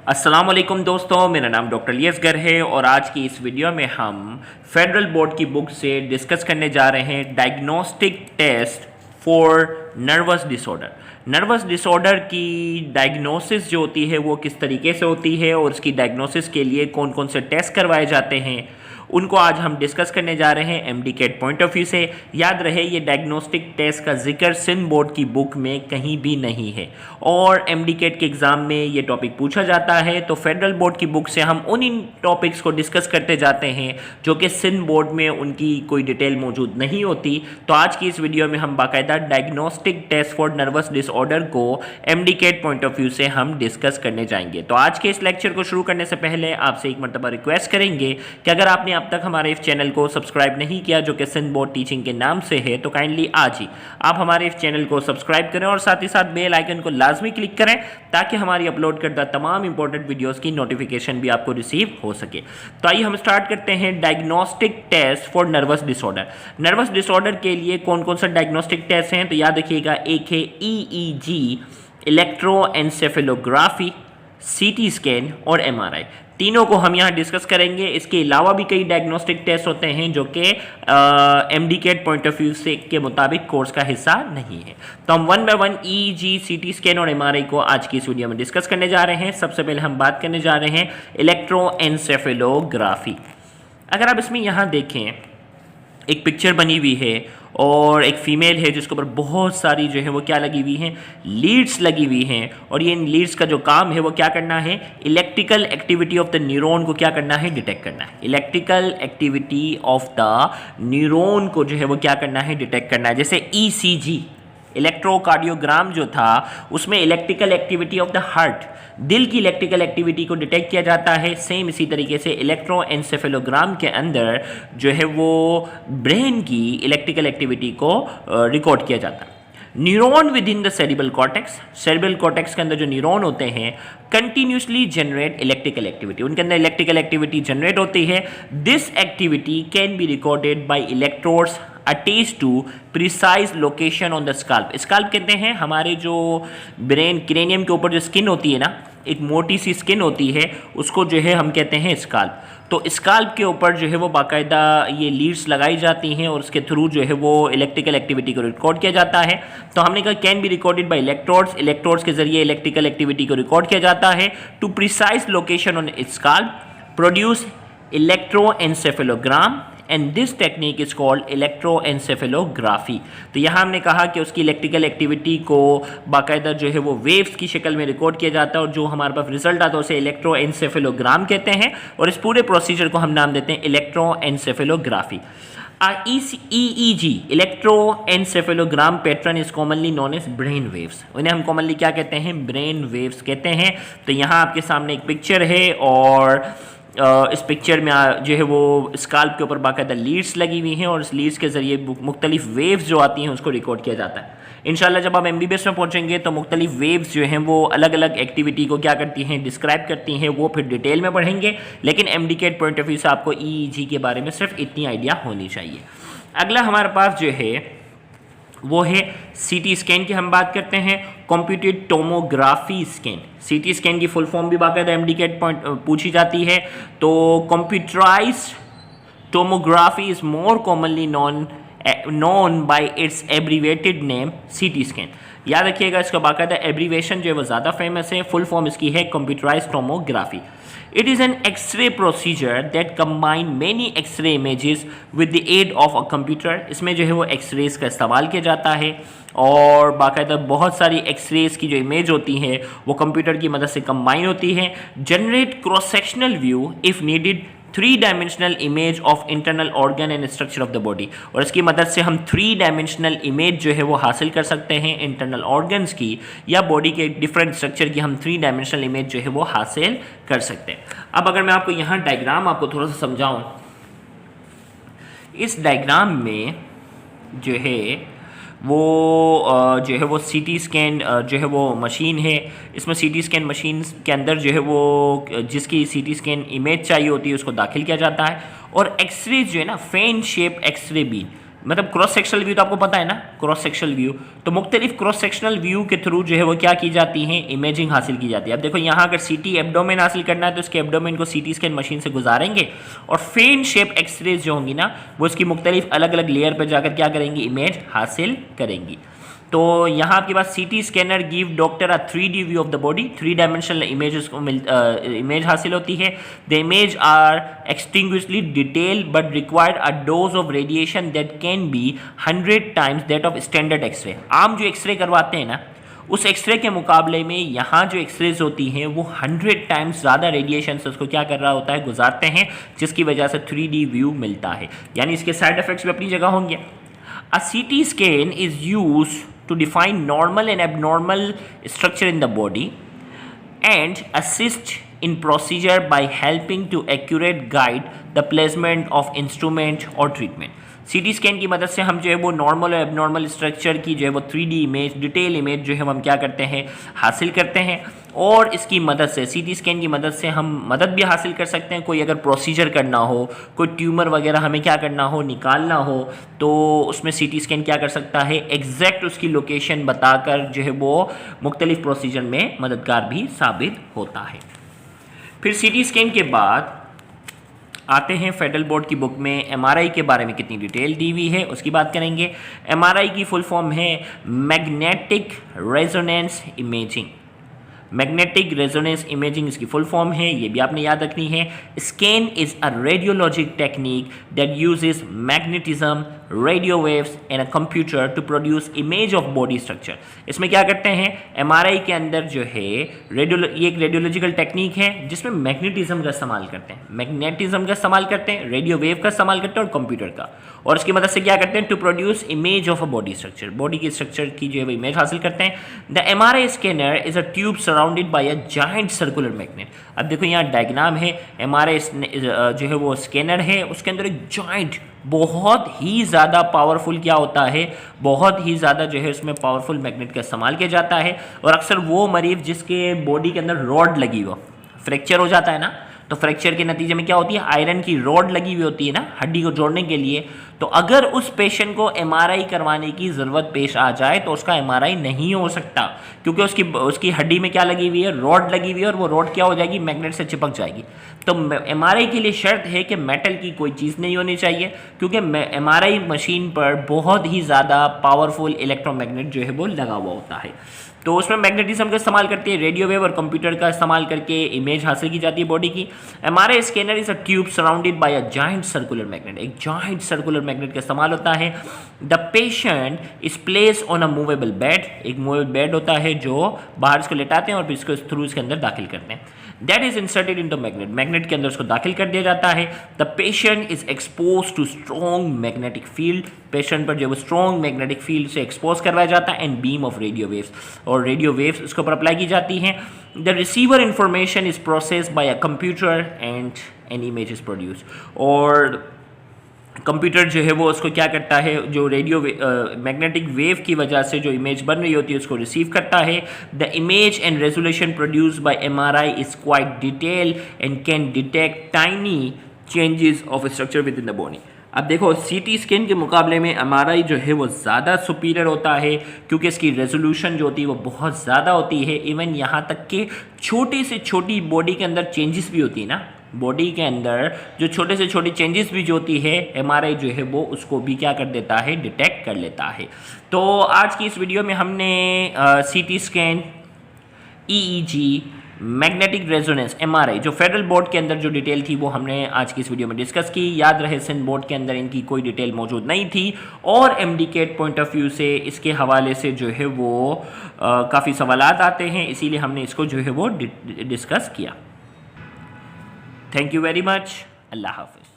अस्सलाम वालेकुम दोस्तों, मेरा नाम डॉक्टर लियसगर है और आज की इस वीडियो में हम फेडरल बोर्ड की बुक से डिस्कस करने जा रहे हैं diagnostic test for nervous disorder. Nervous disorder की डायग्नोसिस जो होती है वो किस तरीके से होती है और उसकी डायग्नोसिस के लिए कौन कौन से टेस्ट करवाए जाते हैं उनको आज हम डिस्कस करने जा रहे हैं MD cat point of view से। याद रहे ये डायग्नोस्टिक टेस्ट का जिक्र सिंध बोर्ड की बुक में कहीं भी नहीं है और एमडी कैट के एग्ज़ाम में ये टॉपिक पूछा जाता है, तो फेडरल बोर्ड की बुक से हम उन इन टॉपिक्स को डिस्कस करते जाते हैं जो कि सिंध बोर्ड में उनकी कोई डिटेल मौजूद नहीं होती। तो आज की इस वीडियो में हम बाकायदा diagnostic test for nervous disorder को MD cat point of view से हम डिस्कस करने जाएंगे। तो आज के इस लेक्चर को शुरू करने से पहले आपसे एक मरतबा रिक्वेस्ट करेंगे कि अगर आपने अब तक हमारे इस चैनल को सब्सक्राइब नहीं किया जो कि सिंध बोर्ड टीचिंग के नाम से है, तो काइंडली आज ही आप हमारे इस चैनल को सब्सक्राइब करें और साथ ही साथ बेल आइकन को लाजमी क्लिक करें ताकि हमारी अपलोड करदा तमाम इंपॉर्टेंट वीडियोस की नोटिफिकेशन भी आपको रिसीव हो सके। तो आइए हम स्टार्ट करते हैं diagnostic test for nervous disorder. Nervous disorder के लिए कौन कौन सा डायग्नोस्टिक टेस्ट हैं, तो याद रखिएगा, एक है EEG, इलेक्ट्रोएन्सेफेलोग्राफी, सीटी स्कैन और MRI। तीनों को हम यहाँ डिस्कस करेंगे। इसके अलावा भी कई डायग्नोस्टिक टेस्ट होते हैं जो कि MD cat point of view से के मुताबिक कोर्स का हिस्सा नहीं है। तो हम one by one EEG, CT scan और MRI को आज की इस वीडियो में डिस्कस करने जा रहे हैं। सबसे पहले हम बात करने जा रहे हैं इलेक्ट्रोएन्सेफेलोग्राफी। अगर आप इसमें यहाँ देखें, एक पिक्चर बनी हुई है और एक फीमेल है जिसके ऊपर बहुत सारी जो है वो क्या लगी हुई हैं, लीड्स लगी हुई हैं। और ये इन लीड्स का जो काम है वो क्या करना है, electrical activity of the neuron को क्या करना है, डिटेक्ट करना है। Electrical activity of the neuron को जो है वो क्या करना है, डिटेक्ट करना है। जैसे ECG, इलेक्ट्रोकार्डियोग्राम जो था उसमें electrical activity of the heart, दिल की इलेक्ट्रिकल एक्टिविटी को डिटेक्ट किया जाता है। सेम इसी तरीके से इलेक्ट्रोएन्सेफेलोग्राम के अंदर जो है वो ब्रेन की इलेक्ट्रिकल एक्टिविटी को रिकॉर्ड किया जाता है। Neuron with in the cerebral cortex के अंदर जो न्यूरॉन होते हैं कंटिन्यूसली जनरेट इलेक्ट्रिकल एक्टिविटी, उनके अंदर इलेक्ट्रिकल एक्टिविटी जनरेट होती है। This activity can be recorded by electrodes attached to precise location on the scalp. Scalp कहते हैं हमारे जो ब्रेन क्रेनियम के ऊपर जो स्किन होती है ना, एक मोटी सी स्किन होती है, उसको जो है हम कहते हैं स्काल्प। तो स्काल्प के ऊपर जो है वो बाकायदा ये लीड्स लगाई जाती हैं और उसके थ्रू जो है वो इलेक्ट्रिकल एक्टिविटी को रिकॉर्ड किया जाता है। तो हमने कहा can be recorded by electrodes के जरिए इलेक्ट्रिकल एक्टिविटी को रिकॉर्ड किया जाता है to precise location on scalp, produce electroencephalogram and this technique is called electroencephalography. तो यहाँ हमने कहा कि उसकी इलेक्ट्रिकल एक्टिविटी को बाकायदा जो है वो वेव्स की शक्ल में रिकॉर्ड किया जाता है और जो हमारे पास रिजल्ट आता है उसे इलेक्ट्रोएन्सेफेलोग्राम कहते हैं और इस पूरे प्रोसीजर को हम नाम देते हैं electroencephalography. EEG, electroencephalogram pattern is commonly known as brain waves. उन्हें हम कॉमनली क्या कहते हैं, ब्रेन वेव्स कहते हैं। तो यहाँ आपके सामने एक पिक्चर है और इस पिक्चर में जो है वो स्काल्प के ऊपर बाकायदा लीड्स लगी हुई हैं और इस लीड्स के ज़रिए मुख्तलिफ वेव्स जो आती हैं उसको रिकॉर्ड किया जाता है। इंशाल्लाह जब आप MBBS में पहुंचेंगे तो मुख्तलिफ वेव्स जो हैं वो अलग अलग एक्टिविटी को क्या करती हैं, डिस्क्राइब करती हैं, वो फिर डिटेल में पढ़ेंगे। लेकिन MD cat point of view से आपको EEG के बारे में सिर्फ इतनी आइडिया होनी चाहिए। अगला हमारे पास जो है वो है सीटी स्कैन की हम बात करते हैं, computed tomography scan. CT scan की फुल फॉर्म भी बाकायदा एमडी कैट पॉइंट पूछी जाती है। तो computerised tomography is more commonly known by it's abbreviated name CT scan. याद रखिएगा इसका बाकायदा एब्रीवेशन जो है वो ज़्यादा फेमस है। फुल फॉर्म इसकी है computerised tomography. It is an X-ray procedure that combine many X-ray images with the aid of a computer। इसमें जो है वो X-rays का इस्तेमाल किया जाता है और बाकायदा बहुत सारी X-rays की जो इमेज होती हैं वो कंप्यूटर की मदद से कंबाइन होती हैं। Generate cross sectional view if needed 3-dimensional image of internal organ and structure of the body. और इसकी मदद से हम 3-dimensional इमेज जो है वो हासिल कर सकते हैं इंटरनल ऑर्गन्स की या बॉडी के डिफरेंट स्ट्रक्चर की हम 3-dimensional इमेज जो है वो हासिल कर सकते हैं। अब अगर मैं आपको यहाँ डायग्राम आपको थोड़ा सा समझाऊँ, इस डायग्राम में जो है वो सीटी स्कैन जो है वो मशीन है। इसमें सीटी स्कैन मशीन के अंदर जो है वो जिसकी सीटी स्कैन इमेज चाहिए होती है उसको दाखिल किया जाता है और एक्सरे जो है ना, फैन शेप एक्सरे बीम मतलब क्रॉस सेक्शनल व्यू तो आपको पता है ना, क्रॉस सेक्शनल व्यू, तो मुख्तलिफ क्रॉस सेक्शनल व्यू के थ्रू जो है वो क्या की जाती है, इमेजिंग हासिल की जाती है। अब देखो यहाँ अगर सीटी एब्डोमेन हासिल करना है तो इसके एब्डोमेन को सीटी स्कैन मशीन से गुजारेंगे और फेन शेप एक्सरेज जो होंगी ना वो इसकी मुख्तलिफ अलग अलग लेयर पर जाकर क्या करेंगी, इमेज हासिल करेंगी। तो यहाँ आपके पास CT scanner give doctor a 3D view of the body, 3 dimensional images को इमेज हासिल होती है। The image are extinguishly detail but required a dose of radiation that can be 100 times that of standard x-ray. आम जो x ray करवाते हैं ना उस एक्सरे के मुकाबले में यहाँ जो एक्सरेज होती हैं वो 100 टाइम्स ज़्यादा रेडिएशन से उसको क्या कर रहा होता है, गुजारते हैं, जिसकी वजह से 3D व्यू मिलता है। यानी इसके साइड इफेक्ट्स भी अपनी जगह होंगे। A CT scan is used to define normal and abnormal structure in the body and assist in procedure by helping to accurate guide the placement of instrument or treatment। CT scan की मदद से हम जो है वो normal और abnormal structure की जो है वो 3D इमेज, डिटेल इमेज जो है हम क्या करते हैं, हासिल करते हैं। और इसकी मदद से, सीटी स्कैन की मदद से हम मदद भी हासिल कर सकते हैं। कोई अगर प्रोसीजर करना हो, कोई ट्यूमर वगैरह हमें क्या करना हो, निकालना हो, तो उसमें सीटी स्कैन क्या कर सकता है, एग्जैक्ट उसकी लोकेशन बताकर जो है वो मुख्तलिफ प्रोसीजर में मददगार भी साबित होता है। फिर सीटी स्कैन के बाद आते हैं फेडरल बोर्ड की बुक में एमआरआई के बारे में कितनी डिटेल दी हुई है उसकी बात करेंगे। एमआरआई की फुल फॉर्म है magnetic resonance imaging. Magnetic resonance imaging इसकी फुल फॉर्म है, ये भी आपने याद रखनी है। Scan is a radiologic technique that uses magnetism, radio waves and a computer to produce image of body structure. इसमें क्या करते हैं, एमआरआई के अंदर जो है ये एक रेडियोलॉजिकल टेक्निक है जिसमें मैग्नेटिज्म का इस्तेमाल करते हैं, मैग्नेटिज्म का इस्तेमाल करते हैं, रेडियो वेव का इस्तेमाल करते हैं और कंप्यूटर का, और इसकी मदद से क्या करते हैं, to produce image of a body structure, body की स्ट्रक्चर की जो है इमेज हासिल करते हैं। The MRI scanner is a tube surrounded by a giant circular magnet. अब देखो यहाँ डायग्राम है, एमआरआई जो है वो स्कैनर है, उसके अंदर एक जाइंट बहुत ही ज़्यादा पावरफुल क्या होता है, बहुत ही ज़्यादा जो है उसमें पावरफुल मैग्नेट का इस्तेमाल किया जाता है। और अक्सर वो मरीज जिसके बॉडी के अंदर रॉड लगी हो, फ्रैक्चर हो जाता है ना, तो फ्रैक्चर के नतीजे में क्या होती है, आयरन की रॉड लगी हुई होती है ना हड्डी को जोड़ने के लिए। तो अगर उस पेशेंट को एमआरआई करवाने की ज़रूरत पेश आ जाए तो उसका एमआरआई नहीं हो सकता, क्योंकि उसकी हड्डी में क्या लगी हुई है, रॉड लगी हुई है, और वो रॉड क्या हो जाएगी, मैग्नेट से चिपक जाएगी। तो एमआरआई के लिए शर्त है कि मेटल की कोई चीज़ नहीं होनी चाहिए, क्योंकि एमआरआई मशीन पर बहुत ही ज़्यादा पावरफुल इलेक्ट्रोमैग्नेट जो है वो लगा हुआ होता है। तो उसमें मैग्नेटिज्म का इस्तेमाल करती है, रेडियो वेव और कंप्यूटर का इस्तेमाल करके इमेज हासिल की जाती है बॉडी की। MRI scanner is a tube surrounded by a giant circular magnet, एक जाइंट सर्कुलर मैग्नेट का इस्तेमाल होता है। The patient is place on a movable bed, एक मूवेबल बेड होता है जो बाहर इसको लेटाते हैं और फिर इसको थ्रू इसके अंदर दाखिल करते हैं। That is inserted in the magnet, magnet के अंदर उसको दाखिल कर दिया जाता है। The patient is expose to strong magnetic field, patient पर जो वो स्ट्रॉन्ग मैग्नेटिक फील्ड से एक्सपोज करवाया जाता है, and beam of radio waves, और रेडियो वेव्स उसके ऊपर अप्लाई की जाती हैं। The receiver information is processed by a computer and an image is produce, और कंप्यूटर जो है वो उसको क्या करता है, जो रेडियो मैग्नेटिक वेव की वजह से जो इमेज बन रही होती है उसको रिसीव करता है। The image and resolution produce by MRI is quite detail and can detect tiny changes of structure with in the body. अब देखो सीटी स्कैन के मुकाबले में एमआरआई जो है वो ज़्यादा सुपीरियर होता है, क्योंकि इसकी रेजोल्यूशन जो होती है वो बहुत ज़्यादा होती है। इवन यहाँ तक कि छोटी से छोटी बॉडी के अंदर चेंजेस भी होती है ना, बॉडी के अंदर जो छोटे से छोटी चेंजेस भी जो होती है, एमआरआई जो है वो उसको भी क्या कर देता है, डिटेक्ट कर लेता है। तो आज की इस वीडियो में हमने CT scan, EEG, magnetic resonance, MRI, जो फेडरल बोर्ड के अंदर जो डिटेल थी वो हमने आज की इस वीडियो में डिस्कस की। याद रहे सिंध बोर्ड के अंदर इनकी कोई डिटेल मौजूद नहीं थी, और एमडीकेट पॉइंट ऑफ व्यू से इसके हवाले से जो है वो काफ़ी सवालात आते हैं, इसीलिए हमने इसको जो है वो डिस्कस किया। Thank you very much. अल्लाह हाफ़िज़।